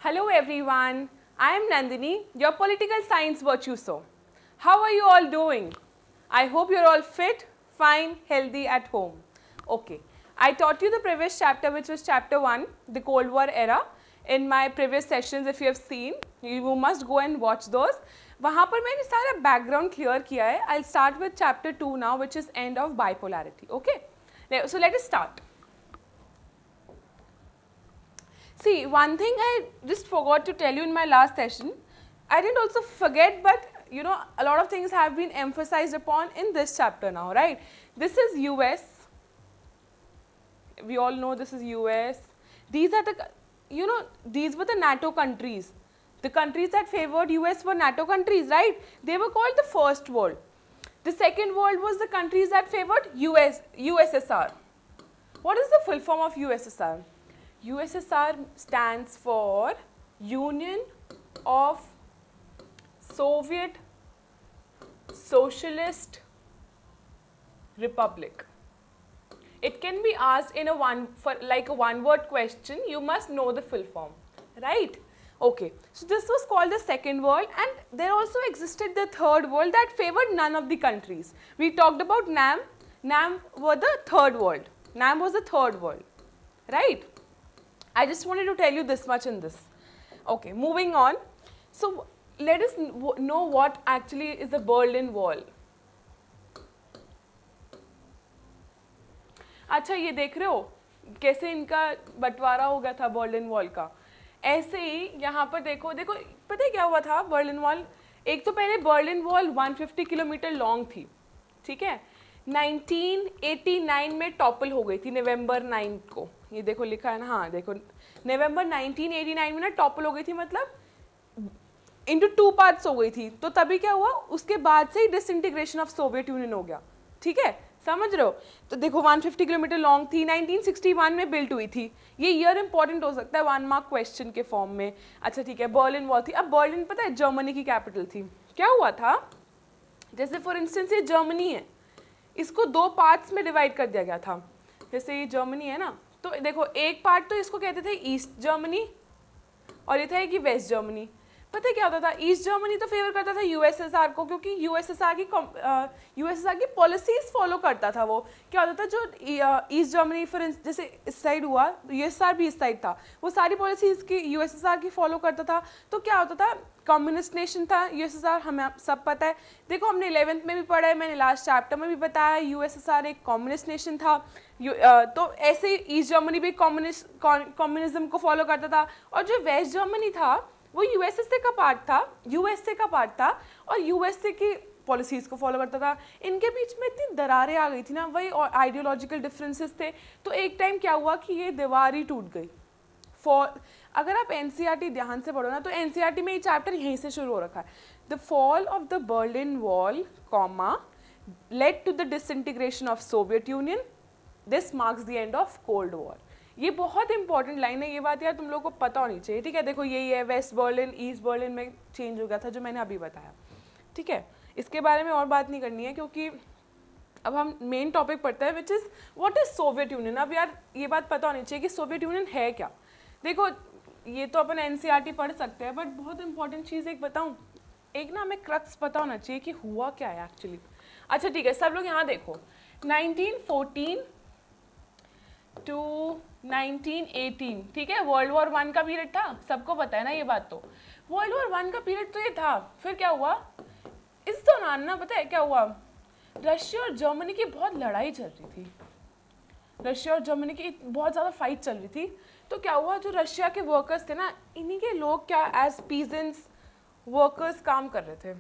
Hello everyone, I am Nandini, your political science virtuoso. How are you all doing? I hope you're all fit, fine, healthy at home. Okay, I taught you the previous chapter which was chapter 1, the Cold War era. In my previous sessions if you have seen, you must go and watch those. वहाँ पर मैंने सारा background clear किया है. I'll start with chapter 2 now which is end of bipolarity. Okay, so let us start. See, one thing I just forgot to tell you in my last session, I didn't also forget, but you know, a lot of things have been emphasized upon in this chapter now, right? This is US. We all know this is US. These are the, you know, these were the NATO countries. The countries that favored US were NATO countries, right? They were called the First World. The Second World was the countries that favored USSR. What is the full form of USSR? USSR stands for Union of Soviet Socialist Republic. It can be asked in a one-word question. You must know the full form, right? Okay, so this was called the Second World, and there also existed the Third World that favored none of the countries. We talked about NAM. NAM were the Third World. NAM was the Third World, right? I just wanted to tell you this much in this. Okay, moving on. So let us know what actually is the Berlin Wall. अच्छा, ये देख रहे हो कैसे इनका बंटवारा हो गया था बर्लिन वॉल का. ऐसे ही यहाँ पर देखो पता है क्या हुआ था बर्लिन वॉल. एक तो पहले बर्लिन वॉल 150 किलोमीटर लॉन्ग थी, ठीक है. 1989 में टॉपल हो गई थी नवंबर 9 को. ये देखो लिखा है ना, हाँ देखो नवंबर 1989 में ना टॉपल हो गई थी, मतलब इनटू 2 पार्ट्स हो गई थी. तो तभी क्या हुआ, उसके बाद से ही डिसइंटीग्रेशन ऑफ सोवियत यूनियन हो गया, ठीक है, समझ रहे हो. तो देखो 150 किलोमीटर लॉन्ग थी, 1961 में बिल्ट हुई थी. ये ईयर इंपॉर्टेंट हो सकता है 1 मार्क क्वेश्चन के फॉर्म में. अच्छा ठीक है, बर्लिन वॉल थी. अब बर्लिन पता है जर्मनी की कैपिटल थी. क्या हुआ था, जैसे फॉर इंस्टेंस ये जर्मनी है, इसको 2 पार्ट्स में डिवाइड कर दिया गया था. जैसे ये जर्मनी है ना, तो देखो एक पार्ट तो इसको कहते थे ईस्ट जर्मनी और ये था कि वेस्ट जर्मनी. पता है क्या होता था, ईस्ट जर्मनी तो फेवर करता था यूएसएसआर को, क्योंकि यूएसएसआर की पॉलिसीज फॉलो करता था. वो क्या होता था, जो ईस्ट जर्मनी फॉर जैसे इस साइड हुआ, यूएसएसआर भी इस साइड था, वो सारी पॉलिसीज की यूएसएसआर की फॉलो करता था. तो क्या होता था, कम्युनिस्ट नेशन था यूएसएसआर, हमें सब पता है. देखो हमने 11th में भी पढ़ा है, मैंने लास्ट चैप्टर में भी बताया, यूएसएसआर एक कम्युनिस्ट नेशन था. तो ऐसे ही ईस्ट जर्मनी भी कम्युनिज्म को फॉलो करता था. और जो वेस्ट जर्मनी था वो यूएसए का पार्ट था और यूएसए की पॉलिसीज़ को फॉलो करता था. इनके बीच में इतनी दरारें आ गई थी ना, वही और आइडियोलॉजिकल डिफरेंसेस थे. तो एक टाइम क्या हुआ कि ये दीवार ही टूट गई. अगर आप एनसीईआरटी ध्यान से पढ़ो ना, तो एनसीईआरटी में ये चैप्टर यहीं से शुरू हो रखा है. The fall of the Berlin Wall comma led to the disintegration of Soviet Union. This marks the end of cold war. ये बहुत इंपॉर्टेंट लाइन है, ये बात यार तुम लोगों को पता होनी चाहिए, ठीक है. देखो यही है, वेस्ट बर्लिन ईस्ट बर्लिन में चेंज हो गया था, जो मैंने अभी बताया, ठीक है. इसके बारे में और बात नहीं करनी है, क्योंकि अब हम मेन टॉपिक पढ़ते हैं, which is what is Soviet union. अब यार ये बात पता होनी चाहिए कि सोवियत यूनियन है क्या. देखो ये तो अपन एनसीईआरटी पढ़ सकते हैं, बट बहुत इंपॉर्टेंट चीज़ एक बताऊँ, एक ना हमें क्रक्स पता होना चाहिए कि हुआ क्या है एक्चुअली. अच्छा ठीक है, सब लोग यहाँ देखो, 1914 टू 1918, ठीक है, वर्ल्ड वॉर 1 का पीरियड था, सबको पता है ना ये बात. तो वर्ल्ड वॉर 1 का पीरियड तो ये था. फिर क्या हुआ इस दौरान ना, पता है क्या हुआ, रशिया और जर्मनी की बहुत लड़ाई चल रही थी. रशिया और जर्मनी की बहुत ज़्यादा फाइट चल रही थी. तो क्या हुआ, जो रशिया के वर्कर्स थे ना, इन्हीं के लोग क्या एज पीजेंट्स वर्कर्स काम कर रहे थे.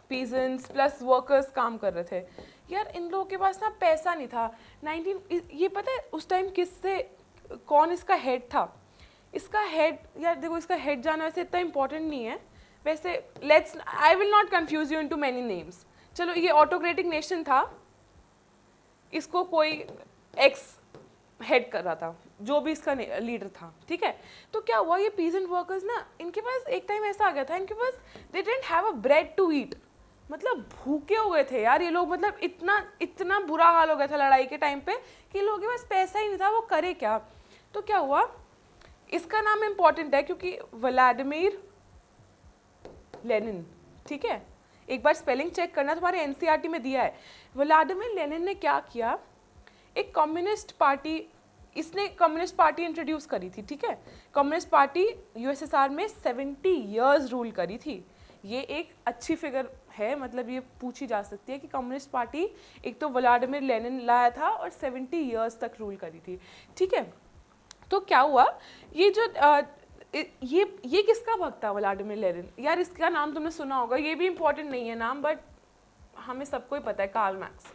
पीजेंट्स प्लस वर्कर्स काम कर रहे थे. यार इन लोगों के पास ना पैसा नहीं था. ये पता है उस टाइम कौन इसका हेड था. इसका हेड, यार देखो इसका हेड जाना वैसे इतना इंपॉर्टेंट नहीं है वैसे. I will not confuse you into many names. चलो ये ऑटोक्रेटिक नेशन था, इसको कोई एक्स हेड कर रहा था, जो भी इसका लीडर था, ठीक है. तो क्या हुआ, ये पीजेंट वर्कर्स ना, इनके पास एक टाइम ऐसा आ गया था, इनके पास they didn't have a bread to eat. मतलब भूखे हो गए थे यार ये लोग. मतलब इतना बुरा हाल हो गया था लड़ाई के टाइम पे कि लोगों के पास पैसा ही नहीं था, वो करे क्या. तो क्या हुआ, इसका नाम इंपॉर्टेंट है क्योंकि व्लादिमीर लेनिन, ठीक है, एक बार स्पेलिंग चेक करना, तुम्हारे एनसीईआरटी में दिया है। व्लादिमीर लेनिन ने क्या किया, एक कम्युनिस्ट पार्टी, इसने कम्युनिस्ट पार्टी इंट्रोड्यूस करी थी, ठीक है। कम्युनिस्ट पार्टी यूएसएसआर में 70 इयर्स रूल करी थी। ये एक अच्छी फिगर है, मतलब ये पूछी जा सकती है कि कम्युनिस्ट पार्टी एक तो व्लादिमीर लेनिन लाया था और 70 इयर्स तक रूल करी थी, ठीक है। तो क्या हुआ, ये जो ये किसका भक्त था व्लादिमीर लेनिन, यार इसका नाम तुमने सुना होगा, ये भी इंपॉर्टेंट नहीं है नाम, बट हमें सबको ही पता है, कार्ल मार्क्स,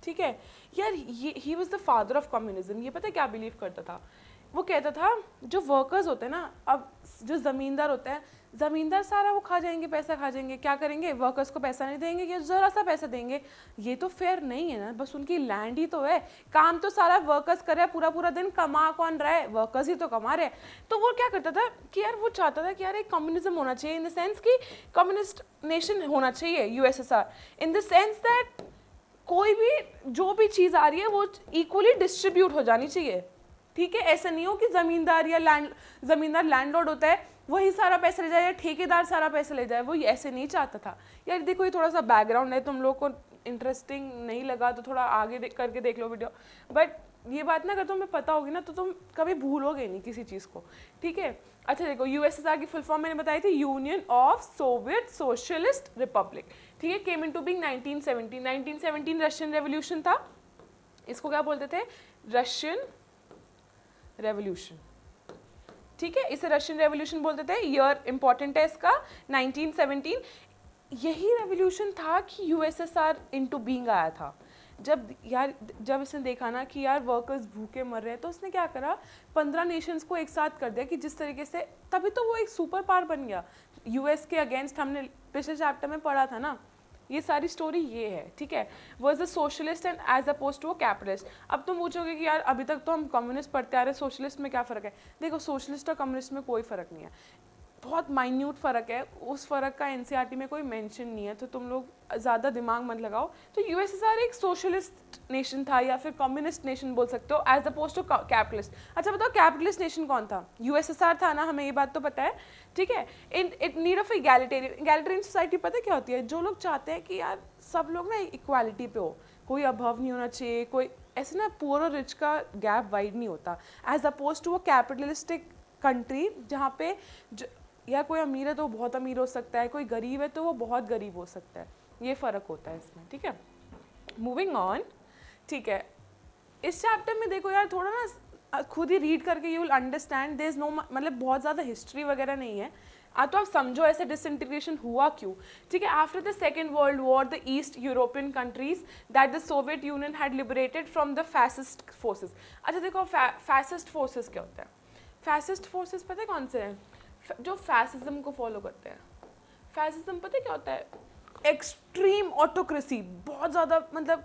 ठीक है। यार ये he was the father of communism. ये पता है क्या बिलीव करता था, वो कहता था जो वर्कर्स होते हैं ना, अब जो ज़मींदार होते हैं, ज़मींदार सारा वो खा जाएंगे, पैसा खा जाएंगे, क्या करेंगे, वर्कर्स को पैसा नहीं देंगे या ज़रा सा पैसा देंगे, ये तो फेयर नहीं है ना, बस उनकी लैंड ही तो है, काम तो सारा वर्कर्स कर रहे हैं, पूरा पूरा दिन कमा कौन रहा है, वर्कर्स ही तो कमा रहे हैं। तो वो क्या करता था कि यार वो चाहता था कि यार एक कम्युनिज्म होना चाहिए, इन द सेंस कि कम्युनिस्ट नेशन होना चाहिए USSR, in the sense that कोई भी जो भी चीज़ आ रही है वो इक्वली डिस्ट्रीब्यूट हो जानी चाहिए, ठीक है। ऐसा नहीं हो कि ज़मींदार या ज़मींदार लैंडलॉर्ड होता है वही सारा पैसा ले जाए या ठेकेदार सारा पैसा ले जाए, वो ऐसे नहीं चाहता था। यार देखो ये थोड़ा सा बैकग्राउंड है, तुम लोग को इंटरेस्टिंग नहीं लगा तो थोड़ा आगे करके देख लो वीडियो, बट ये बात ना अगर तुम्हें पता होगी ना तो तुम कभी भूलोगे नहीं किसी चीज़ को, ठीक है। अच्छा देखो, यूएसएसआर की फुल फॉर्म मैंने बताई थी, union of Soviet socialist Republic, ठीक है। Came into being 1917। 1917 Russian revolution था, इसको क्या बोलते थे, रशियन रेवोल्यूशन, ठीक है, इसे रशियन रेवोल्यूशन बोलते थे। ईयर इंपॉर्टेंट है इसका 1917। यही रेवोल्यूशन था कि यूएसएसआर इनटू बीइंग आया था। जब इसने देखा ना कि यार वर्कर्स भूखे मर रहे हैं, तो उसने क्या करा, 15 नेशंस को एक साथ कर दिया कि जिस तरीके से, तभी तो वो एक सुपर पावर बन गया यूएस के अगेंस्ट। हमने पिछले चैप्टर में पढ़ा था ना, ये सारी स्टोरी ये है, ठीक है। Was a socialist and as oppose to a capitalist. अब तुम पूछोगे कि यार अभी तक तो हम कम्युनिस्ट पढ़ते आ रहे हैं, सोशलिस्ट में क्या फ़र्क है। देखो सोशलिस्ट और कम्युनिस्ट में कोई फ़र्क नहीं है, बहुत माइन्यूट फ़र्क है, उस फ़र्क का एनसीईआरटी में कोई मेंशन नहीं है, तो तुम लोग ज़्यादा दिमाग मत लगाओ। तो यूएसएसआर एक सोशलिस्ट नेशन था या फिर कम्युनिस्ट नेशन बोल सकते हो, एज अपोज टू कैपिटलिस्ट। अच्छा बताओ कैपिटलिस्ट नेशन कौन था, यूएसएसआर था ना, हमें ये बात तो पता है, ठीक है। In need of egalitarian society पता है क्या होती है, जो लोग चाहते हैं कि यार सब लोग ना इक्वालिटी पे हो, कोई अभाव नहीं होना चाहिए, कोई ऐसे ना पुअर और रिच का गैप वाइड नहीं होता, एज अपोज टू वो कैपिटलिस्टिक कंट्री जहाँ पे या कोई अमीर है तो बहुत अमीर हो सकता है, कोई गरीब है तो वो बहुत गरीब हो सकता है, ये फ़र्क होता है इसमें, ठीक है। मूविंग ऑन, ठीक है। इस चैप्टर में देखो यार थोड़ा ना खुद ही रीड करके you will understand, there is no, मतलब बहुत ज़्यादा हिस्ट्री वगैरह नहीं है, तो आप समझो ऐसे डिसइंटीग्रेशन हुआ क्यों, ठीक है। After the second world war the east European countries that the Soviet union had liberated from the fascist forces. अच्छा देखो फैसिस्ट फोर्सेस क्या होता है, फैसिस्ट फोर्सेस पता है कौन से हैं, जो फैसिज्म को फॉलो करते हैं। फैसिज्म पता है क्या होता है, एक्सट्रीम ऑटोक्रेसी, बहुत ज़्यादा, मतलब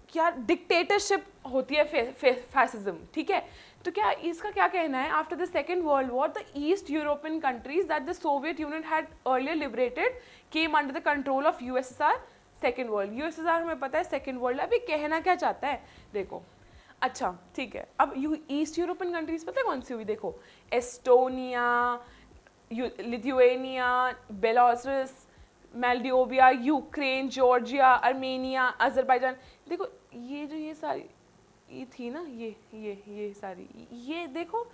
क्या डिक्टेटरशिप होती है फैसिज्म, ठीक है। तो क्या इसका क्या कहना है, after the second world war the east European countries that the Soviet union had earlier liberated came under the control of USSR. Second world, USSR हमें पता है सेकेंड वर्ल्ड, अभी कहना क्या चाहता है देखो। अच्छा ठीक है, अब ईस्ट यूरोपियन कंट्रीज पता है कौन सी हुई, देखो Estonia, Lithuania, Belarus, Moldova, Ukraine, Georgia, Armenia, Azerbaijan. देखो ये सारी ये थी ना, ये सारी, ये देखो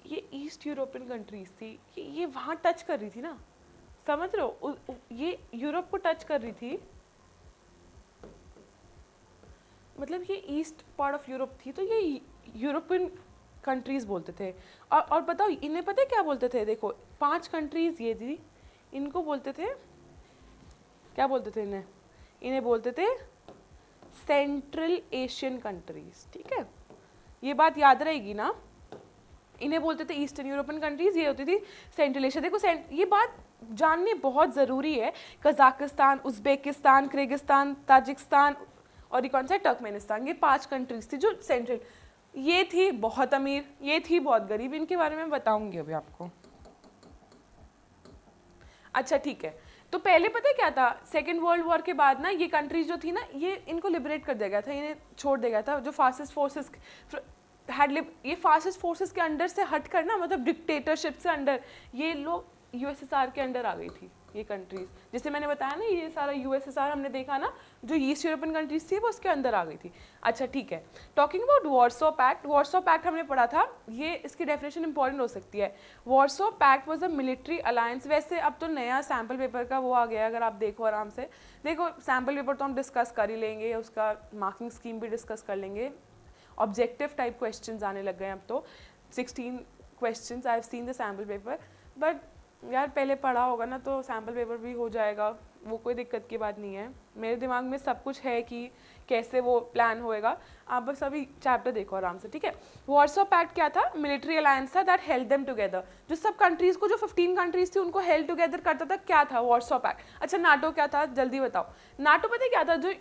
ये ईस्ट यूरोपियन कंट्रीज थी, ये वहाँ टच कर रही थी ना, समझ रहे हो, ये यूरोप को टच कर रही थी, मतलब ये ईस्ट पार्ट ऑफ यूरोप थी, तो ये यूरोपियन कंट्रीज बोलते थे। और बताओ इन्हें पता है क्या बोलते थे, देखो 5 कंट्रीज ये थी, इनको बोलते थे, क्या बोलते थे इन्हें बोलते थे सेंट्रल एशियन कंट्रीज, ठीक है, ये बात याद रहेगी ना। इन्हें बोलते थे ईस्टर्न यूरोपियन कंट्रीज, ये होती थी सेंट्रल एशिया। देखो ये बात जाननी बहुत ज़रूरी है, कजाकिस्तान, उज्बेकिस्तान, किर्गिस्तान, ताजिकिस्तान और ये कौन सा टर्कमेनिस्तान, ये 5 कंट्रीज थी जो सेंट्रल, ये थी बहुत अमीर, ये थी बहुत गरीब, इनके बारे में बताऊंगी अभी आपको। अच्छा ठीक है, तो पहले पता है क्या था, सेकेंड वर्ल्ड वॉर के बाद ना ये कंट्रीज जो थी ना, ये इनको लिबरेट कर दिया गया था, इन्हें छोड़ दिया गया था। जो फासिस्ट फोर्सेस ये फासिस्ट फोर्सेस के अंडर से हट कर ना, मतलब डिक्टेटरशिप से अंडर, ये लोग यूएसएसआर के अंडर आ गई थी ये कंट्रीज। जैसे मैंने बताया ना, ये सारा यूएसएसआर हमने देखा ना, जो ईस्ट यूरोपियन कंट्रीज थी वो उसके अंदर आ गई थी। अच्छा ठीक है, talking about Warsaw Pact, Warsaw Pact हमने पढ़ा था, ये इसकी डेफिनेशन इंपॉर्टेंट हो सकती है। Warsaw pact was a military alliance. वैसे अब तो नया सैम्पल पेपर का वो आ गया है, अगर आप देखो आराम से देखो, सैम्पल पेपर तो हम डिस्कस कर ही लेंगे, उसका मार्किंग स्कीम भी डिस्कस कर लेंगे। ऑब्जेक्टिव टाइप क्वेश्चंस आने लग गए हैं अब तो, 16 questions. I have seen the sample paper, but यार पहले पढ़ा होगा ना तो सैम्पल पेपर भी हो जाएगा, वो कोई दिक्कत की बात नहीं है। मेरे दिमाग में सब कुछ है कि कैसे वो प्लान होएगा, आप बस अभी चैप्टर देखो आराम से, ठीक है। वार्सो पैक्ट क्या था? मिलिट्री अलायंस था दैट हेल्ड देम टुगेदर। जो सब कंट्रीज को, जो 15 कंट्रीज थी उनको हेल्ड टुगेदर करता था, क्या था? वार्सो पैक्ट। अच्छा नाटो क्या था, जल्दी बताओ। नाटो पता है क्या था? जो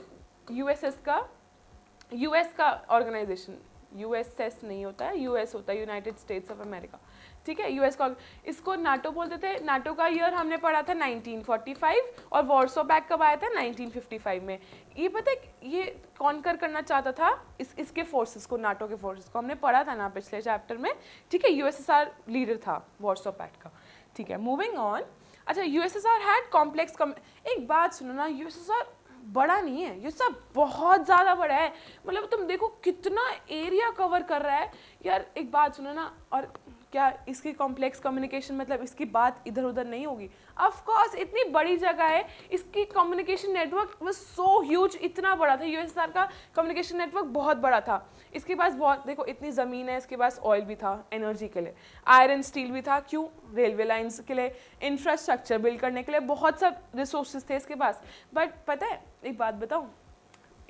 यूएस का ऑर्गेनाइजेशन, यूएसएस नहीं होता है, यूएस होता है, यूनाइटेड स्टेट्स ऑफ अमेरिका, ठीक है, यूएस का, इसको नाटो बोलते थे। नाटो का ईयर हमने पढ़ा था 1945 और वार्सो पैक्ट कब आया था? 1955 में। ये पता है ये कॉन्कर करना चाहता था इसके फोर्सेस को, नाटो के फोर्सेस को, हमने पढ़ा था ना पिछले चैप्टर में, ठीक है। यूएसएसआर लीडर था वार्सो पैक्ट का, ठीक है। Moving on. अच्छा, यूएसएसआर हैड कॉम्प्लेक्स, एक बात सुनो ना, यूएसएसआर बड़ा नहीं है, ये सब बहुत ज़्यादा बड़ा है। मतलब तुम देखो कितना एरिया कवर कर रहा है यार। एक बात सुनो ना, और क्या इसकी कॉम्प्लेक्स कम्युनिकेशन मतलब इसकी बात इधर उधर नहीं होगी? ऑफ कोर्स, इतनी बड़ी जगह है, इसकी communication network was so huge, इतना बड़ा था यूएसएसआर का कम्युनिकेशन नेटवर्क, बहुत बड़ा था। इसके पास बहुत, देखो इतनी ज़मीन है, इसके पास ऑयल भी था एनर्जी के लिए, आयरन स्टील भी था, क्यों? रेलवे लाइन्स के लिए, इंफ्रास्ट्रक्चर बिल्ड करने के लिए, बहुत सब रिसोर्सेज थे इसके पास। बट पता है एक बात बताऊँ,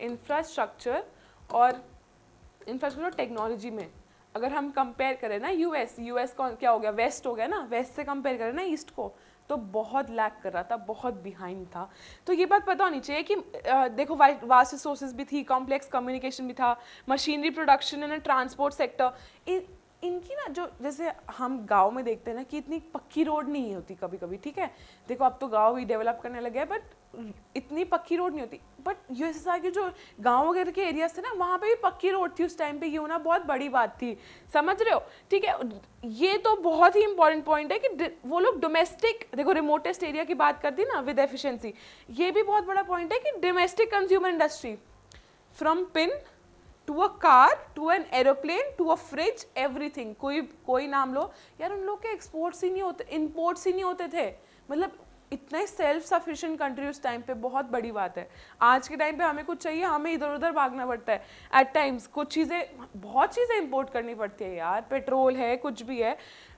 इंफ्रास्ट्रक्चर और टेक्नोलॉजी में अगर हम कंपेयर करें ना, यूएस को क्या हो गया, वेस्ट हो गया ना, वेस्ट से कंपेयर करें ना ईस्ट को, तो बहुत लैक कर रहा था, बहुत बिहाइंड था। तो ये बात पता होनी चाहिए कि देखो वास्ट रिसोर्सेज भी थी, कॉम्प्लेक्स कम्युनिकेशन भी था, machinery production and transport sector, इनकी ना, जो जैसे हम गांव में देखते हैं ना कि इतनी पक्की रोड नहीं होती कभी कभी, ठीक है। देखो अब तो गांव भी डेवलप करने लगे हैं, बट इतनी पक्की रोड नहीं होती। बट यूएसएसआर के जो गांव वगैरह के एरियाज थे ना, वहाँ पे भी पक्की रोड थी उस टाइम पे, ये होना बहुत बड़ी बात थी, समझ रहे हो, ठीक है। ये तो बहुत ही इंपॉर्टेंट पॉइंट है कि वो लोग डोमेस्टिक, देखो रिमोटेस्ट एरिया की बात करती ना विद एफिशिएंसी, ये भी बहुत बड़ा पॉइंट है कि domestic consumer industry, from pin to a car to an aeroplane to a fridge, everything, कोई नाम लो यार, उन लोग के एक्सपोर्ट्स ही नहीं होते, इम्पोर्ट्स ही नहीं होते थे। मतलब इतना सेल्फ सफिशिएंट कंट्री उस टाइम पे, बहुत बड़ी बात है। आज के टाइम पे हमें कुछ चाहिए, हमें इधर उधर भागना पड़ता है एट टाइम्स, कुछ चीज़ें, बहुत चीज़ें इंपोर्ट करनी पड़ती है यार, पेट्रोल है, कुछ भी है।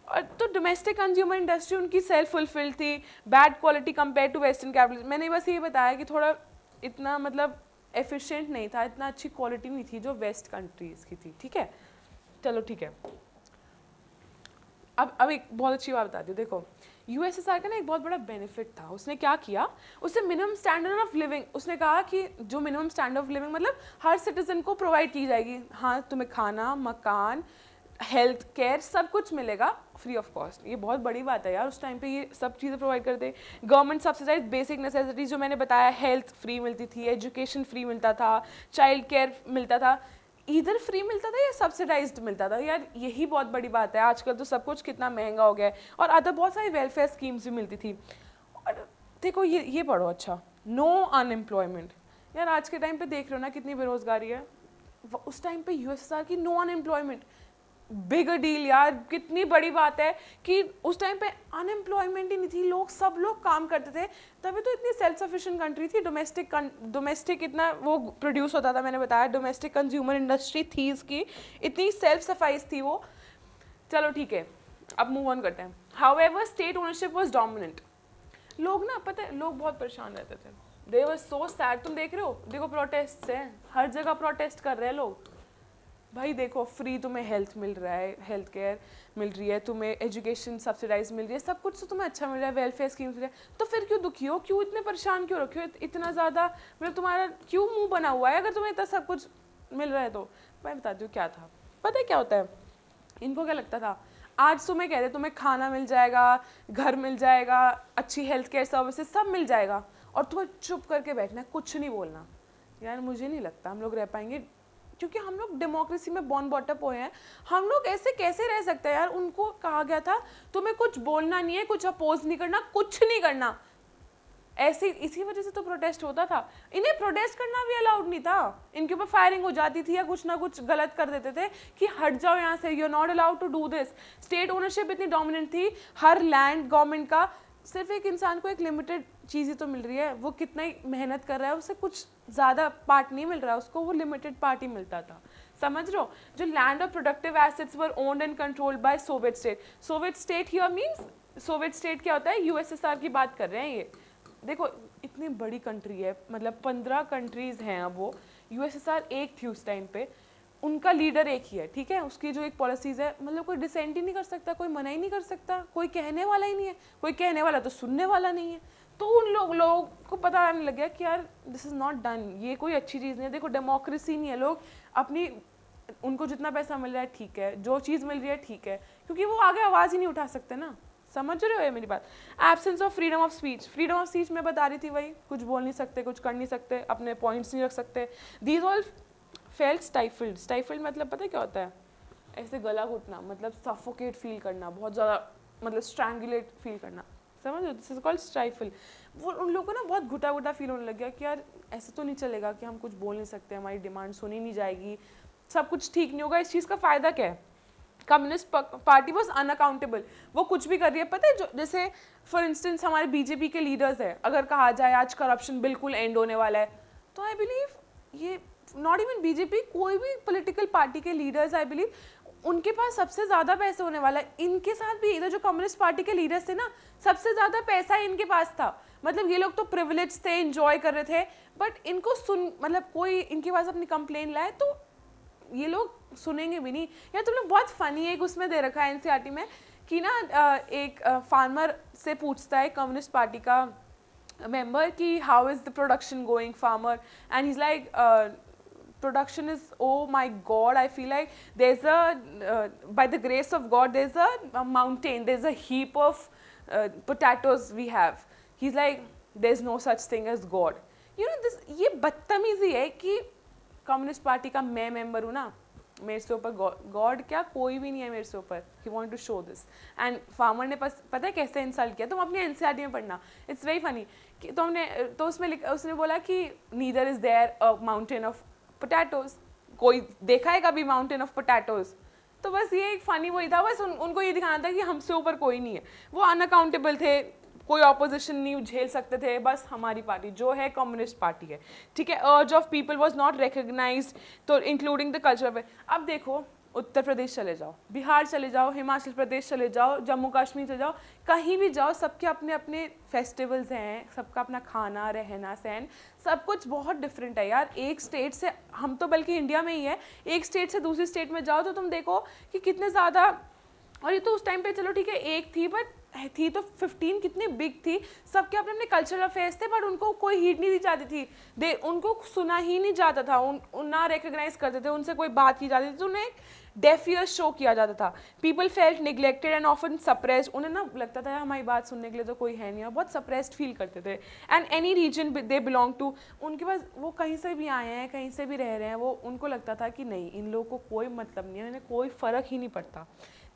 और तो डोमेस्टिक कंज्यूमर इंडस्ट्री उनकी सेल्फ फुलफिल थी, bad quality compare to western capital. मैंने बस ये बताया कि थोड़ा इतना मतलब एफिशिएंट नहीं था, इतना अच्छी क्वालिटी नहीं थी जो वेस्ट कंट्रीज़ की थी, ठीक है। चलो ठीक है, अब एक बहुत अच्छी बात बताती हूँ। देखो यूएसएसआर का ना एक बहुत बड़ा बेनिफिट था, उसने क्या किया, उसने मिनिमम स्टैंडर्ड ऑफ लिविंग, उसने कहा कि जो मिनिमम स्टैंडर्ड ऑफ लिविंग मतलब हर सिटीजन को प्रोवाइड की जाएगी। हाँ, तुम्हें खाना, मकान, हेल्थ केयर सब कुछ मिलेगा फ्री ऑफ कॉस्ट। ये बहुत बड़ी बात है यार, उस टाइम पे ये सब चीज़ें प्रोवाइड करते। गवर्नमेंट सब्सिडाइज बेसिक नेसेसिटीज जो मैंने बताया, हेल्थ फ्री मिलती थी, एजुकेशन फ्री मिलता था, चाइल्ड केयर मिलता था, इधर फ्री मिलता था या सब्सिडाइज्ड मिलता था यार, यही बहुत बड़ी बात है। आजकल तो सब कुछ कितना महंगा हो गया है, और अदर बहुत सारी वेलफेयर स्कीम्स भी मिलती थी। और देखो ये पढ़ो, अच्छा, नो अनएम्प्लॉयमेंट, यार आज के टाइम पे देख रहे हो ना कितनी बेरोजगारी है, उस टाइम पे यूएसएसआर की नो अनएम्प्लॉयमेंट, बिग डील यार, कितनी बड़ी बात है कि उस टाइम पे अनएम्प्लॉयमेंट ही नहीं थी, सब लोग काम करते थे, तभी तो इतनी सेल्फ सफिशिएंट कंट्री थी। डोमेस्टिक इतना वो प्रोड्यूस होता था, मैंने बताया डोमेस्टिक कंज्यूमर इंडस्ट्री थी इसकी, इतनी सेल्फ सफाइज थी वो। चलो ठीक है, अब मूव ऑन करते हैं। However state ownership was dominant. लोग ना, पता है, लोग बहुत परेशान रहते थे, दे वर सो सैड। तुम देख रहे हो, देखो प्रोटेस्ट है, हर जगह प्रोटेस्ट कर रहे हैं लोग। भाई देखो, फ्री तुम्हें हेल्थ मिल रहा है, हेल्थ केयर मिल रही है, तुम्हें एजुकेशन सब्सिडाइज मिल रही है, सब कुछ तो तुम्हें अच्छा मिल रहा है, वेलफेयर स्कीम्स मिल रही है, तो फिर क्यों दुखी हो, क्यों इतने परेशान क्यों रखे हो इतना ज़्यादा, मतलब तुम्हारा क्यों मुंह बना हुआ है अगर तुम्हें इतना सब कुछ मिल रहा है तो। मैं बताती हूँ क्या था, पता है क्या होता है, इनको क्या लगता था, आज तुम्हें कहते तुम्हें खाना मिल जाएगा, घर मिल जाएगा, अच्छी हेल्थ केयर सर्विसेज सब मिल जाएगा, और तुम्हें चुप करके बैठना है, कुछ नहीं बोलना। यार मुझे नहीं लगता हम लोग रह पाएंगे, क्योंकि हम लोग डेमोक्रेसी में बॉर्न बॉटअप हुए हैं। हम लोग ऐसे कैसे रह सकते हैं यार? उनको कहा गया था तुम्हें कुछ बोलना नहीं है, कुछ अपोज नहीं करना, कुछ नहीं करना। ऐसे इसी वजह से तो प्रोटेस्ट होता था। इन्हें प्रोटेस्ट करना भी अलाउड नहीं था, इनके ऊपर फायरिंग हो जाती थी या कुछ ना कुछ गलत कर देते थे कि हट जाओ यहाँ से, you are not allowed to do this. State ownership इतनी डोमिनेंट थी, हर लैंड गवर्नमेंट का। सिर्फ एक इंसान को एक लिमिटेड चीज़ ही तो मिल रही है, वो कितना ही मेहनत कर रहा है उसे कुछ ज़्यादा पार्ट नहीं मिल रहा है उसको, वो लिमिटेड पार्ट ही मिलता था। समझ रहे हो? जो लैंड और productive assets were owned and controlled by Soviet state. Soviet state here means, Soviet state क्या होता है? यूएसएसआर की बात कर रहे हैं ये। देखो इतनी बड़ी कंट्री है, मतलब 15 कंट्रीज़ हैं अब वो। यूएसएसआर एक थी उस टाइम पे, उनका लीडर एक ही है, ठीक है? उसकी जो एक पॉलिसीज़ है, मतलब कोई डिसेंट ही नहीं कर सकता, कोई मना ही नहीं कर सकता, कोई कहने वाला ही नहीं है, कोई कहने वाला तो सुनने वाला नहीं है। तो उन लोगों को पता आने लग गया कि यार दिस इज़ नॉट डन, ये कोई अच्छी चीज़ नहीं है। देखो डेमोक्रेसी नहीं है, लोग अपनी, उनको जितना पैसा मिल रहा है ठीक है, जो चीज़ मिल रही है ठीक है, क्योंकि वो आगे आवाज़ ही नहीं उठा सकते ना। समझ रहे हो ये मेरी बात? Absence of freedom of speech. Freedom of speech मैं बता रही थी, वही कुछ बोल नहीं सकते, कुछ कर नहीं सकते, अपने पॉइंट्स नहीं रख सकते। These all felt stifled. Stifled मतलब पता है क्या होता है? ऐसे गला घुटना, मतलब सफोकेट फील करना, बहुत ज़्यादा, मतलब स्ट्रैंगुलेट फील करना। समझ लो, दिस इज कॉल्ड स्टाइफल। वो उन लोगों को ना बहुत घुटा घुटा फील होने लग गया कि यार ऐसे तो नहीं चलेगा कि हम कुछ बोल नहीं सकते, हमारी डिमांड सुनी नहीं जाएगी, सब कुछ ठीक नहीं होगा। इस चीज़ का फ़ायदा क्या है? कम्युनिस्ट पार्टी वॉज अनअकाउंटेबल, वो कुछ भी कर रही है। पता है, जो जैसे फॉर इंस्टेंस हमारे बीजेपी के लीडर्स है, अगर कहा जाए आज करप्शन बिल्कुल एंड होने वाला है, तो आई बिलीव ये नॉट इवन बीजेपी, कोई भी पॉलिटिकल पार्टी के लीडर्स, आई बिलीव उनके पास सबसे ज़्यादा पैसे होने वाला है। इनके साथ भी इधर जो कम्युनिस्ट पार्टी के लीडर्स थे ना, सबसे ज़्यादा पैसा इनके पास था। मतलब ये लोग तो प्रिविलेज थे, एंजॉय कर रहे थे, बट इनको मतलब कोई इनके पास अपनी कंप्लेन लाए तो ये लोग सुनेंगे भी नहीं। यार तुम लोग बहुत फनी है, एक उसमें दे रखा है एनसीईआरटी में कि ना एक फार्मर से पूछता है कम्युनिस्ट पार्टी का मेंबर कि how is the production going farmer, and he is like production is, oh my god, I feel like there's by the grace of god there's a mountain, there's a heap of potatoes we have. He's like there's no such thing as god, you know this। ये बदतमीजी है कि communist party का मैं member हूँ ना, मेरे से ऊपर गॉड क्या, कोई भी नहीं है मेरे से ऊपर। He want to show this, and farmer ने पता है कैसे इंसल्ट किया? तुम अपनी एनसीईआरटी में पढ़ना, इट्स वेरी फनी कि तुमने तो उसमें उसने बोला कि neither is there a mountain of potatoes, कोई देखा है कभी माउंटेन ऑफ पोटैटोज? तो बस ये एक फ़नी वही था, बस उनको ये दिखाना था कि हमसे ऊपर कोई नहीं है। वो अनअकाउंटेबल थे, कोई ऑपोजिशन नहीं झेल सकते थे, बस हमारी पार्टी जो है कम्युनिस्ट पार्टी है, ठीक है। Urge of people was not recognised, तो इंक्लूडिंग द कल्चर ऑफ। अब देखो उत्तर प्रदेश चले जाओ, बिहार चले जाओ, हिमाचल प्रदेश चले जाओ, जम्मू कश्मीर चले जाओ, कहीं भी जाओ, सबके अपने अपने फेस्टिवल्स हैं, सबका अपना खाना, रहना सहन, सब कुछ बहुत डिफरेंट है यार। एक स्टेट से, हम तो बल्कि इंडिया में ही है, एक स्टेट से दूसरी स्टेट में जाओ तो तुम देखो कि कितने ज़्यादा। और ये तो उस टाइम पे चलो ठीक है एक थी, बट थी तो 15 कितनी बिग थी, सबके अपने अपने कल्चरल अफेयर्स थे, बट उनको कोई हीट नहीं दी जाती थी, उनको सुना ही नहीं जाता था, ना रिकग्नाइज करते थे, उनसे कोई बात की जाती थी, तो उन्हें डेफ ईयर्स शो किया जाता था। People felt neglected and often suppressed, उन्हें ना लगता था हमारी बात सुनने के लिए तो कोई है नहीं, और बहुत सप्रेस्ड फील करते थे। And any region they belong to, उनके पास, वो कहीं से भी आए हैं, कहीं से भी रह रहे हैं, वो उनको लगता था कि नहीं इन लोगों को कोई मतलब नहीं है, उन्हें कोई फ़र्क ही नहीं पड़ता,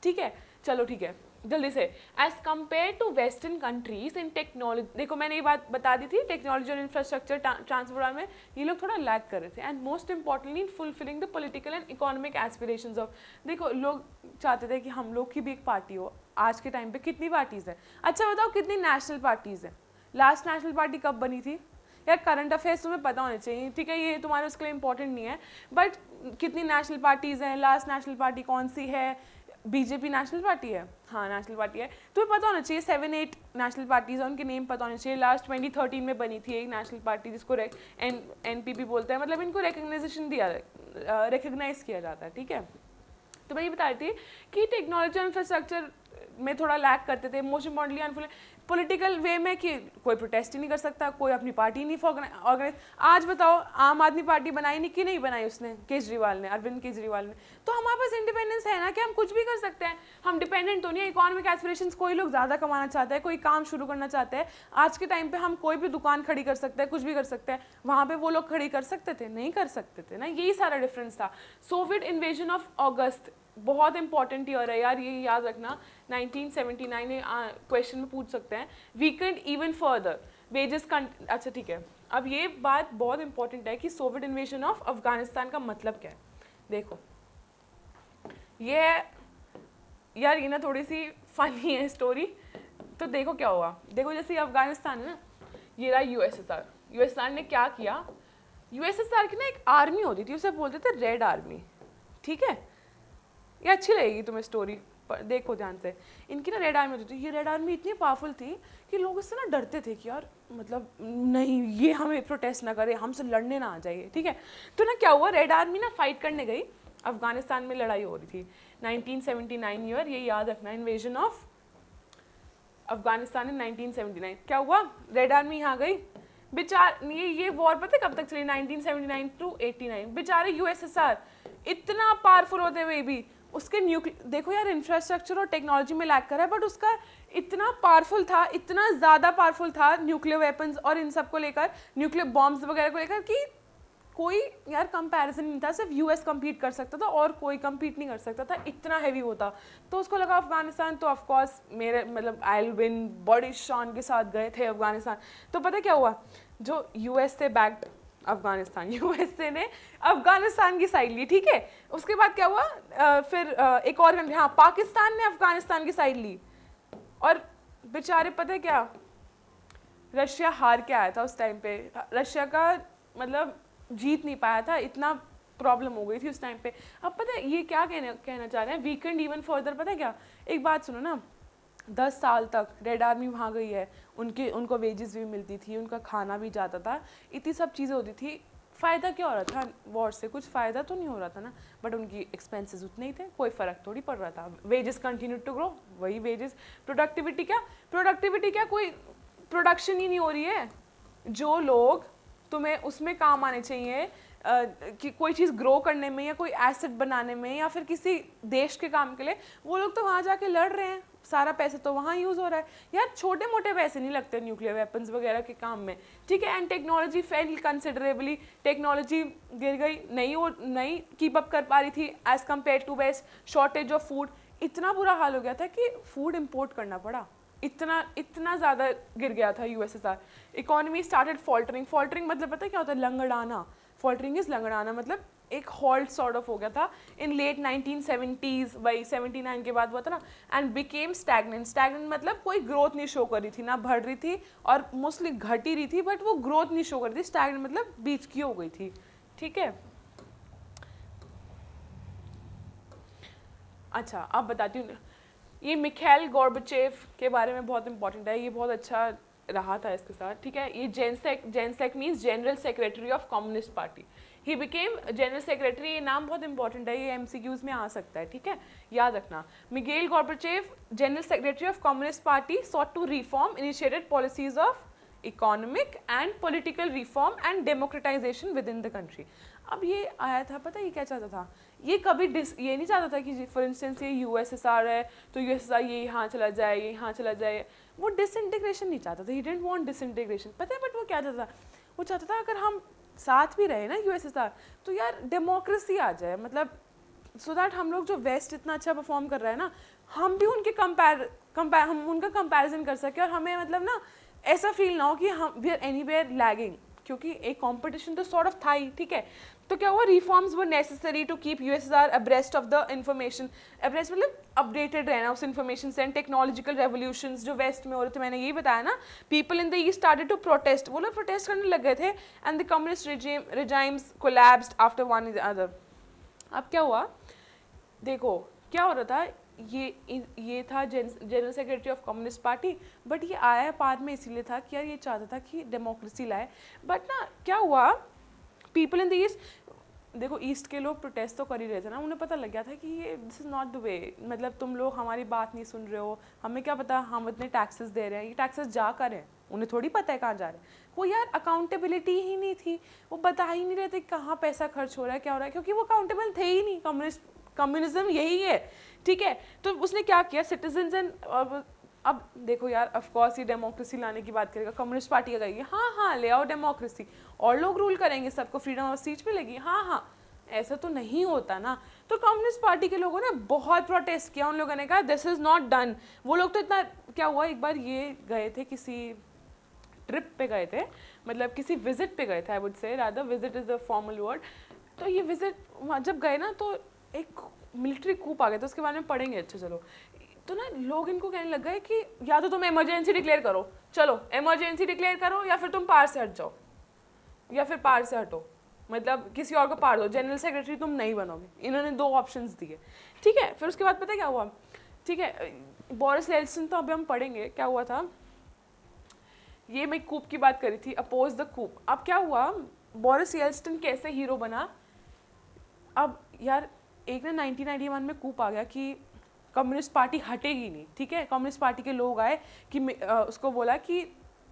ठीक है। चलो ठीक है जल्दी से, as compare to western countries in technology, देखो मैंने ये बात बता दी थी, टेक्नोलॉजी और इंफ्रास्ट्रक्चर ट्रांसफर में ये लोग थोड़ा लैग कर रहे थे, and most importantly in fulfilling the political and economic aspirations of, देखो लोग चाहते थे कि हम लोग की भी एक पार्टी हो। आज के टाइम पे कितनी पार्टीज़ है? अच्छा बताओ कितनी नेशनल पार्टीज़ हैं? लास्ट नेशनल पार्टी कब बनी थी? यार करंट अफेयर्स तुम्हें पता होने चाहिए, ठीक है, ये तुम्हारे उसके लिए इंपॉर्टेंट नहीं है, बट कितनी नेशनल पार्टीज़ हैं? लास्ट नेशनल पार्टी कौन सी है? बीजेपी नेशनल पार्टी है, हाँ नेशनल पार्टी है, तुम्हें पता होना चाहिए 7-8 नेशनल पार्टीज है, उनके नेम पता होने चाहिए। लास्ट 2013 में बनी थी एक नेशनल पार्टी जिसको एनपीपी बोलते हैं, मतलब इनको रिकग्नाइजेशन रिकग्नाइज किया जाता है, ठीक है। तो मैं ये बता रही थी कि टेक्नोलॉजी और इंफ्रास्ट्रक्चर में थोड़ा लैक करते थे, मोस्ट इम्पॉर्टेंटली अनफुल पॉलिटिकल वे में कि कोई प्रोटेस्ट ही नहीं कर सकता, कोई अपनी पार्टी नहीं ऑर्गेनाइज। आज बताओ आम आदमी पार्टी बनाई नहीं कि नहीं बनाई उसने, केजरीवाल ने, अरविंद केजरीवाल ने। तो हमारे पास इंडिपेंडेंस है ना कि हम कुछ भी कर सकते हैं, हम डिपेंडेंट तो नहीं है। इकोनॉमिक एस्पिरेशंस, कोई लोग ज़्यादा कमाना चाहते हैं, कोई काम शुरू करना चाहते हैं, आज के टाइम पे हम कोई भी दुकान खड़ी कर सकते हैं, कुछ भी कर सकते हैं। वहाँ पे वो लोग खड़ी कर सकते थे, नहीं कर सकते थे ना, यही सारा डिफरेंस था। सोवियत इन्वेजन ऑफ अगस्त बहुत इंपॉर्टेंट ईयर है यार, ये याद रखना। 1979 में क्वेश्चन में पूछ सकते हैं। वीकेंड इवन फर्दर वेजेस, अच्छा ठीक है, अब ये बात बहुत इंपॉर्टेंट है कि सोवियत इन्वेजन ऑफ अफगानिस्तान का मतलब क्या है। देखो ये यार, ये ना थोड़ी सी फनी है स्टोरी। तो देखो क्या हुआ, देखो जैसे अफगानिस्तान है ना, ये रहा यूएसएसआर। यूएसएसआर ने क्या किया, यूएसएसआर की ना एक आर्मी होती थी, उसे बोलते थे रेड आर्मी, ठीक है। ये अच्छी लगेगी तुम्हें स्टोरी, देखो ध्यान से। इनकी ना रेड आर्मी होती थी। ये रेड आर्मी इतनी पावरफुल थी कि लोग इससे ना डरते थे कि यार मतलब नहीं, ये हमें प्रोटेस्ट ना करे, हमसे लड़ने ना आ जाए, ठीक है। तो ना क्या हुआ, रेड आर्मी ना फाइट करने गई, अफगानिस्तान में लड़ाई हो रही थी। 1979 ईयर, ये याद रखना, इन्वेजन ऑफ अफगानिस्तान इन 1979। क्या हुआ, रेड आर्मी यहाँ गई, बेचार ये वॉर पता कब तक चली, 1979 टू 89। बेचारे यूएसएसआर इतना पावरफुल होते हुए भी उसके देखो यार, इंफ्रास्ट्रक्चर और टेक्नोलॉजी में लैक कर रहा है, बट उसका इतना पावरफुल था, इतना ज़्यादा पावरफुल था न्यूक्लियर वेपन्स और इन सब को लेकर, न्यूक्लियर बॉम्ब्स वगैरह को लेकर, कि कोई यार कंपैरिजन नहीं था। सिर्फ यूएस कम्पीट कर सकता था और कोई कम्पीट नहीं कर सकता था, इतना हैवी होता। तो उसको लगा अफगानिस्तान तो ऑफकोर्स मेरे मतलब आई विल विन, बड़ी शान के साथ गए थे अफगानिस्तान। तो पता क्या हुआ, जो यूएस से बैक्ड अफगानिस्तान, यूएसए ने अफगानिस्तान की साइड ली, ठीक है। उसके बाद क्या हुआ, फिर एक और कंट्री, हाँ पाकिस्तान ने अफगानिस्तान की साइड ली। और बेचारे पता है क्या, रशिया हार के आया था उस टाइम पे, रशिया का मतलब जीत नहीं पाया था, इतना प्रॉब्लम हो गई थी उस टाइम पे। अब पता है ये क्या कहना चाह रहे हैं, वीकेंड इवन फर्दर। पता है क्या, एक बात सुनो ना, 10 साल तक रेड आर्मी वहाँ गई है, उनको वेजेस भी मिलती थी, उनका खाना भी जाता था, इतनी सब चीज़ें होती थी। फ़ायदा क्या हो रहा था वॉर से, कुछ फ़ायदा तो नहीं हो रहा था ना, बट उनकी एक्सपेंसेस उतने ही थे, कोई फ़र्क थोड़ी पड़ रहा था। वेजेस कंटिन्यू टू ग्रो, वही वेजेस। प्रोडक्टिविटी क्या, कोई प्रोडक्शन ही नहीं हो रही है। जो लोग तुम्हें उसमें काम आने चाहिए, कि कोई चीज़ ग्रो करने में या कोई एसेट बनाने में या फिर किसी देश के काम के लिए, वो लोग तो वहाँ जाके लड़ रहे हैं, सारा पैसा तो वहाँ यूज़ हो रहा है। यार छोटे मोटे पैसे नहीं लगते न्यूक्लियर वेपन्स वगैरह के काम में, ठीक है। And technology fell considerably, technology गिर गई, नहीं कीप अप कर पा रही थी as compare to west. Shortage of food, इतना बुरा हाल हो गया था कि फूड इम्पोर्ट करना पड़ा, इतना ज़्यादा गिर गया था यूएसएसआर। इकोनॉमी स्टार्टेड फॉल्टरिंग मतलब पता है क्या होता है, लंगड़ाना। फॉल्टरिंग इज लंगड़ाना, मतलब एक हॉल्ट सॉर्ट ऑफ हो गया था इन लेट 1970s, वही 79 के बाद हुआ था ना। एंड बिकेम स्टैगनेंट मतलब कोई ग्रोथ नहीं शो कर रही थी, ना बढ़ रही थी और मोस्टली घट ही रही थी, बट वो ग्रोथ नहीं शो कर रही थी। स्टैगनेंट मतलब बीच की हो गई थी, ठीक है। अच्छा अब बताती हूँ, ये मिखाइल गोर्बाचेव के बारे में बहुत इंपॉर्टेंट है, ये बहुत अच्छा रहा था इसके साथ, ठीक है। ये gensec means general secretary of communist party. He became general secretary, ये नाम बहुत इंपॉर्टेंट है, ये एमसीक्यूज में आ सकता है, ठीक है, याद रखना। Mikhail Gorbachev general secretary of communist party sought to reform initiated policies of economic and political reform and democratization within the country। अब ये आया था, पता है ये क्या चाहता था, ये कभी ये नहीं चाहता था कि फॉर इंस्टेंस ये यूएसएसआर है तो यूएसएसआर ये यहाँ चला जाए, ये यहाँ चला जाए, वो डिसइंटीग्रेशन नहीं चाहता था, ही डिडंट वांट डिसइंटीग्रेशन, पता है। बट वो क्या चाहता था, वो चाहता था अगर हम साथ भी रहे ना यूएसएसआर तो यार डेमोक्रेसी आ जाए, मतलब सो दैट हम लोग जो वेस्ट इतना अच्छा परफॉर्म कर रहा है ना, हम भी उनके हम उनका कंपैरिजन कर सके और हमें मतलब ना ऐसा फील ना हो कि हम वी आर एनीवेयर लैगिंग, क्योंकि एक कंपटीशन तो सॉर्ट ऑफ था ही, ठीक है। तो क्या हुआ, reforms were necessary to keep USSR abreast of the information, abreast मतलब अपडेटेड रहना उस इन्फॉर्मेशन से, एंड टेक्नोलॉजिकल रेवोल्यूशंस जो वेस्ट में हो रहे थे, मैंने यही बताया ना। People in the east started to protest, वो लोग प्रोटेस्ट करने लग गए थे, and the communist regimes collapsed after one is other. अब क्या हुआ, देखो क्या हो रहा था, ये था general secretary of communist party, but ये आया पार में इसीलिए था कि यार ये चाहता था कि डेमोक्रेसी लाए। बट ना क्या हुआ, पीपल इन द ईस्ट देखो ईस्ट के लोग प्रोटेस्ट तो कर ही रहे थे ना, उन्हें पता लग गया था कि ये this is not the way, मतलब तुम लोग हमारी बात नहीं सुन रहे हो, हमें क्या पता हम इतने टैक्सेस दे रहे हैं, ये टैक्सेस जा कर हैं, उन्हें थोड़ी पता है कहाँ जा रहे हैं। वो यार अकाउंटेबिलिटी ही नहीं थी, वो बता ही नहीं रहे थे कहाँ पैसा खर्च हो रहा है क्या हो रहा है, क्योंकि वो अकाउंटेबल थे ही नहीं। कम्युनिज्म यही है, ठीक है। तो उसने क्या किया, सिटीजन्स एंड अब देखो यार, ऑफ कोर्स ये डेमोक्रेसी लाने की बात करेगा, कम्युनिस्ट पार्टी का कहेगी हाँ हाँ ले आओ डेमोक्रेसी, और लोग रूल करेंगे, सबको फ्रीडम ऑफ स्पीच मिलेगी, हाँ हाँ, ऐसा तो नहीं होता ना। तो कम्युनिस्ट पार्टी के लोगों ने बहुत प्रोटेस्ट किया, उन लोगों ने कहा दिस इज़ नॉट डन। वो लोग तो इतना, क्या हुआ एक बार ये गए थे किसी ट्रिप पे गए थे, मतलब किसी विजिट पे गए थे, I would say rather, visit is the formal word. तो ये विजिट वहाँ जब गए ना तो एक मिलिट्री कूप आ गया था, उसके बारे में पढ़ेंगे, अच्छा चलो। तो ना लोग इनको कहने लग गए कि या तो तुम इमरजेंसी डिक्लेयर करो, चलो इमरजेंसी डिक्लेयर करो, या फिर तुम पार से हट जाओ, या फिर पार से हटो, मतलब किसी और को पार दो, जनरल सेक्रेटरी तुम नहीं बनोगे। इन्होंने 2 ऑप्शंस दिए, ठीक है। फिर उसके बाद पता है क्या हुआ, ठीक है, बोरिस येल्टसिन तो अभी हम पढ़ेंगे क्या हुआ था। ये मैं कूप की बात करी थी, अपोज द कूप। अब क्या हुआ, बोरिस येल्टसिन कैसे हीरो बना। अब यार एक ना 1991 में कूप आ गया कि कम्युनिस्ट पार्टी हटेगी नहीं, ठीक है। कम्युनिस्ट पार्टी के लोग आए कि उसको बोला कि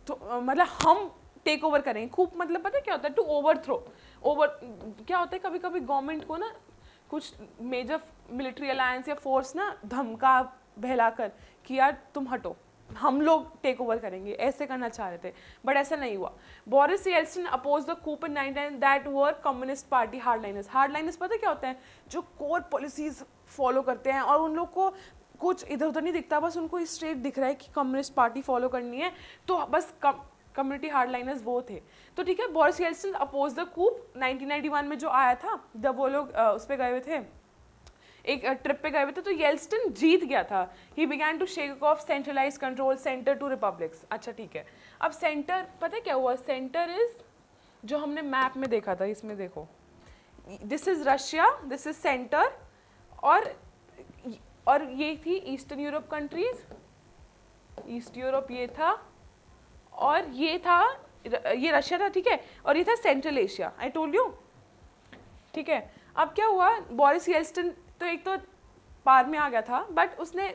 तो मतलब हम टेक ओवर करेंगे। कूप मतलब पता है क्या होता है, टू ओवरथ्रो। क्या होता है, कभी कभी गवर्नमेंट को ना कुछ मेजर मिलिट्री अलायंस या फोर्स ना धमका बहलाकर कि यार तुम हटो, हम लोग टेक ओवर करेंगे, ऐसे करना चाह रहे थे, बट ऐसा नहीं हुआ। Boris Yeltsin oppose the coup in 1999 that were communist party hardliners. Hardliners पता क्या होता है, जो कोर पॉलिसीज फॉलो करते हैं और उन लोग को कुछ इधर उधर नहीं दिखता, बस उनको स्ट्रेट दिख रहा है कि कम्युनिस्ट पार्टी फॉलो करनी है, तो बस कम्युनिटी हार्डलाइनर्स वो थे। तो ठीक है, बोरिस येल्टसिन अपोज द कूप 1991 में जो आया था, जब वो लोग उस पर गए हुए थे, एक ट्रिप पे गए हुए थे, तो येल्टसिन जीत गया था। He began to shake off centralise control centre to republics. अच्छा ठीक है, अब सेंटर पता है क्या हुआ, सेंटर इज जो हमने मैप में देखा था, इसमें देखो, this is Russia, this is centre, और ये थी eastern Europe countries, east Europe ये था, और ये था, ये रशिया था, ठीक है, और ये था central Asia, I told you, ठीक है। अब क्या हुआ, बोरिस येल्टसिन तो एक तो पार में आ गया था, बट उसने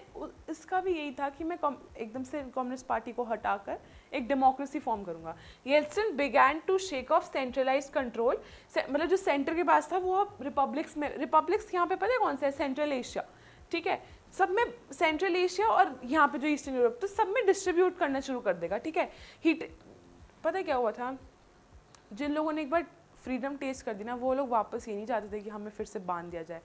इसका भी यही था कि मैं एकदम से कम्युनिस्ट पार्टी को हटाकर एक डेमोक्रेसी फॉर्म करूंगा। Yeltsin began to shake off centralised control, मतलब जो सेंटर के पास था वो अब रिपब्लिक्स में, रिपब्लिक्स यहाँ पे पता है कौन से है, सेंट्रल एशिया, ठीक है, सब में सेंट्रल एशिया और यहाँ पे जो ईस्टर्न यूरोप, तो सब में डिस्ट्रीब्यूट करना शुरू कर देगा, ठीक है। पता है क्या हुआ था, जिन लोगों ने एक बार फ्रीडम टेस्ट कर दी ना, वो लोग वापस ये नहीं चाहते थे कि हमें फिर से बांध दिया जाए।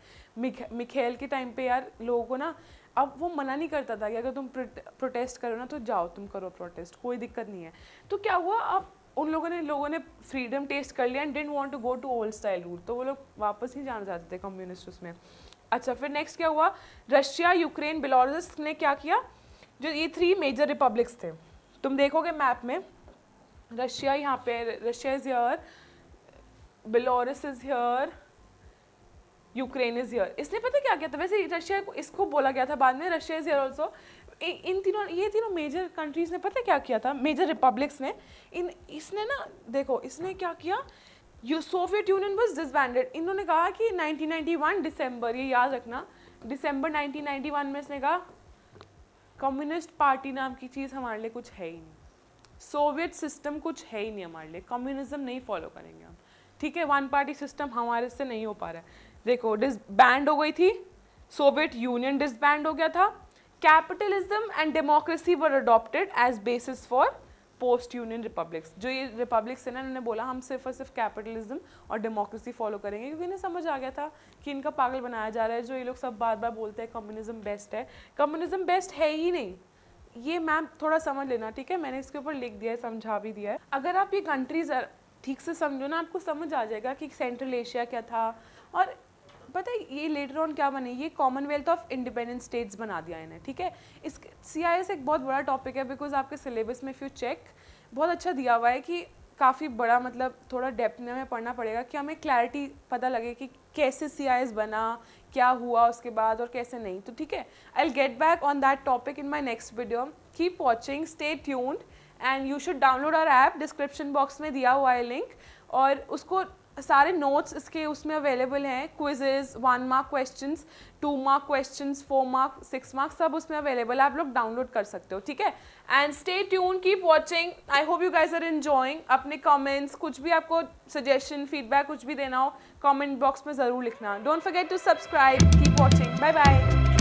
मिखेल के टाइम पे यार लोगों को ना, अब वो मना नहीं करता था कि अगर तुम प्रोटेस्ट करो ना तो जाओ तुम करो प्रोटेस्ट, कोई दिक्कत नहीं है। तो क्या हुआ, अब उन लोगों ने फ्रीडम टेस्ट कर लिया and didn't want to go to old style rule, तो वो लोग वापस नहीं जाना चाहते थे कम्युनिस्ट उसमें। अच्छा फिर नेक्स्ट क्या हुआ, रशिया, यूक्रेन, बेलारूस ने क्या किया, जो ये 3 मेजर रिपब्लिक्स थे, तुम देखोगे मैप में, रशिया यहाँ पे, Russia is here, Belarus is here, Ukraine is here. इसने पता क्या किया था, वैसे रशिया को इसको बोला गया था बाद में, रशिया इज हियर ऑल्सो। इन तीनों, ये तीनों मेजर कंट्रीज ने पता क्या किया था, मेजर रिपब्लिक्स ने, इसने ना देखो इसने क्या किया, सोवियत यूनियन वाज डिसबैंडेड। इन्होंने कहा कि 1991 दिसंबर, ये याद रखना, दिसंबर 1991 में इसने कहा कम्युनिस्ट पार्टी नाम की चीज़ हमारे लिए कुछ है ही नहीं, सोवियत सिस्टम कुछ है ही नहीं हमारे लिए, कम्युनिज्म नहीं फॉलो करेंगे हम, ठीक है, 1 पार्टी सिस्टम हमारे से नहीं हो पा रहा है। देखो डिसबैंड हो गई थी, सोवियत यूनियन डिसबैंड हो गया था, capitalism and democracy were adopted as basis for post union republics. जो ये रिपब्लिक्स है ना, इन्होंने बोला हम सिर्फ और सिर्फ कैपिटलिज्म और डेमोक्रेसी फॉलो करेंगे, क्योंकि इन्हें समझ आ गया था कि इनका पागल बनाया जा रहा है। जो ये लोग सब बार बार बोलते हैं कम्युनिज्म बेस्ट है, कम्युनिज्म बेस्ट है ही नहीं, ये मैम थोड़ा समझ लेना, ठीक है, मैंने इसके ऊपर लिख दिया है, समझा भी दिया है। अगर आप ये कंट्रीज ठीक से समझो ना, आपको समझ आ जाएगा कि सेंट्रल एशिया क्या था, और पता है ये लेटर ऑन क्या बने, ये कॉमनवेल्थ ऑफ इंडिपेंडेंट स्टेट्स बना दिया इन्हें, ठीक है। इस CIS एक बहुत बड़ा टॉपिक है, बिकॉज आपके सिलेबस में इफ यू चेक बहुत अच्छा दिया हुआ है कि काफ़ी बड़ा, मतलब थोड़ा डेप्थ में हमें पढ़ना पड़ेगा कि हमें क्लैरिटी पता लगे कि कैसे CIS बना, क्या हुआ उसके बाद और कैसे नहीं, तो ठीक है। I will get back on that topic in my next video, keep watching, stay tuned, and you should download our app, description box में दिया हुआ है लिंक, और उसको सारे नोट्स इसके उसमें अवेलेबल हैं, quizzes, 1 mark questions, 2 mark questions, 4 mark, 6 mark, सब उसमें अवेलेबल है, आप लोग डाउनलोड कर सकते हो, ठीक है। And stay tune, keep watching, I hope you guys are enjoying. अपने कमेंट्स, कुछ भी आपको सजेशन, फीडबैक कुछ भी देना हो, कमेंट बॉक्स में ज़रूर लिखना। Don't forget to subscribe, keep watching, bye bye.